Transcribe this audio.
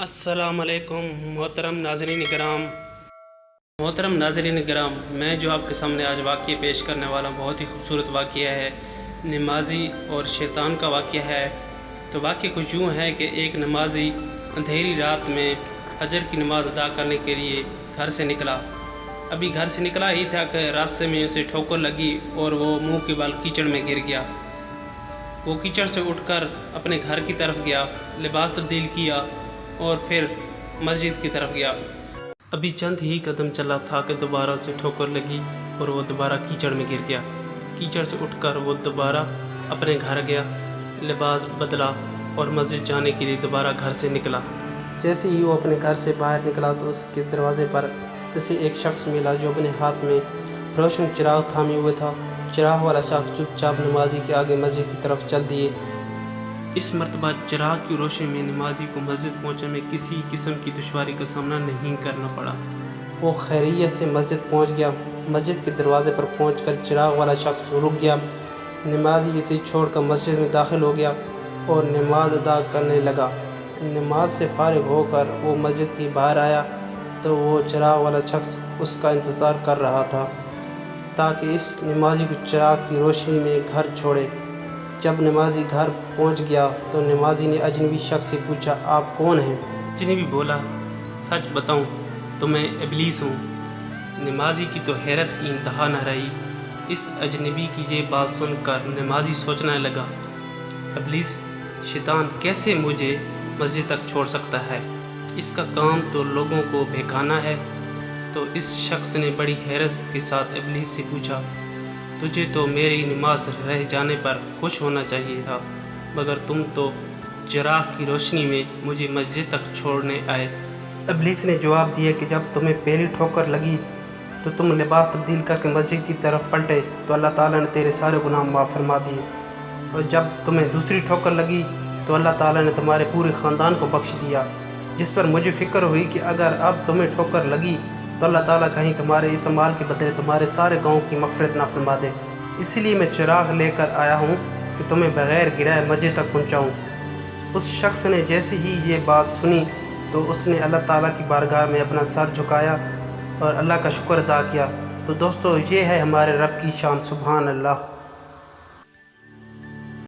السلام علیکم محترم ناظرین کرام، میں جو آپ کے سامنے آج واقعہ پیش کرنے والا ہوں بہت ہی خوبصورت واقعہ ہے، نمازی اور شیطان کا واقعہ ہے۔ تو واقعہ کچھ یوں ہے کہ ایک نمازی اندھیری رات میں فجر کی نماز ادا کرنے کے لیے گھر سے نکلا۔ ابھی گھر سے نکلا ہی تھا کہ راستے میں اسے ٹھوکر لگی اور وہ منہ کے بال کیچڑ میں گر گیا۔ وہ کیچڑ سے اٹھ کر اپنے گھر کی طرف گیا، لباس تبدیل کیا اور پھر مسجد کی طرف گیا۔ ابھی چند ہی قدم چلا تھا کہ دوبارہ اسے ٹھوکر لگی اور وہ دوبارہ کیچڑ میں گر گیا۔ کیچڑ سے اٹھ کر وہ دوبارہ اپنے گھر گیا، لباس بدلا اور مسجد جانے کے لیے دوبارہ گھر سے نکلا۔ جیسے ہی وہ اپنے گھر سے باہر نکلا تو اس کے دروازے پر اسے ایک شخص ملا جو اپنے ہاتھ میں روشن چراغ تھامے ہوئے تھا۔ چراغ والا شخص چپ چاپ نمازی کے آگے مسجد کی طرف چل دیے۔ اس مرتبہ چراغ کی روشنی میں نمازی کو مسجد پہنچنے میں کسی قسم کی دشواری کا سامنا نہیں کرنا پڑا۔ وہ خیریت سے مسجد پہنچ گیا۔ مسجد کے دروازے پر پہنچ کر چراغ والا شخص رک گیا۔ نمازی اسے چھوڑ کر مسجد میں داخل ہو گیا اور نماز ادا کرنے لگا۔ نماز سے فارغ ہو کر وہ مسجد کے باہر آیا تو وہ چراغ والا شخص اس کا انتظار کر رہا تھا تاکہ اس نمازی کو چراغ کی روشنی میں گھر چھوڑے۔ جب نمازی گھر پہنچ گیا تو نمازی نے اجنبی شخص سے پوچھا، آپ کون ہیں؟ اجنبی بولا، سچ بتاؤں تو میں ابلیس ہوں۔ نمازی کی تو حیرت کی انتہا نہ رہی۔ اس اجنبی کی یہ بات سن کر نمازی سوچنے لگا، ابلیس شیطان کیسے مجھے مسجد تک چھوڑ سکتا ہے؟ اس کا کام تو لوگوں کو بہکانا ہے۔ تو اس شخص نے بڑی حیرت کے ساتھ ابلیس سے پوچھا، تجھے تو میری نماز رہ جانے پر خوش ہونا چاہیے تھا، مگر تم تو چراغ کی روشنی میں مجھے مسجد تک چھوڑنے آئے۔ ابلیس نے جواب دیا کہ جب تمہیں پہلی ٹھوکر لگی تو تم لباس تبدیل کر کے مسجد کی طرف پلٹے تو اللہ تعالیٰ نے تیرے سارے گناہ معاف فرما دیے، اور جب تمہیں دوسری ٹھوکر لگی تو اللہ تعالیٰ نے تمہارے پورے خاندان کو بخش دیا، جس پر مجھے فکر ہوئی کہ اگر اب تمہیں ٹھوکر لگی تو اللہ تعالیٰ کہیں تمہارے اس عمال کے بدلے تمہارے سارے گاؤں کی مغفرت نہ فرما دے، اسی لیے میں چراغ لے کر آیا ہوں کہ تمہیں بغیر گرائے مسجد تک پہنچاؤں۔ اس شخص نے جیسے ہی یہ بات سنی تو اس نے اللہ تعالیٰ کی بارگاہ میں اپنا سر جھکایا اور اللہ کا شکر ادا کیا۔ تو دوستو، یہ ہے ہمارے رب کی شان، سبحان اللہ۔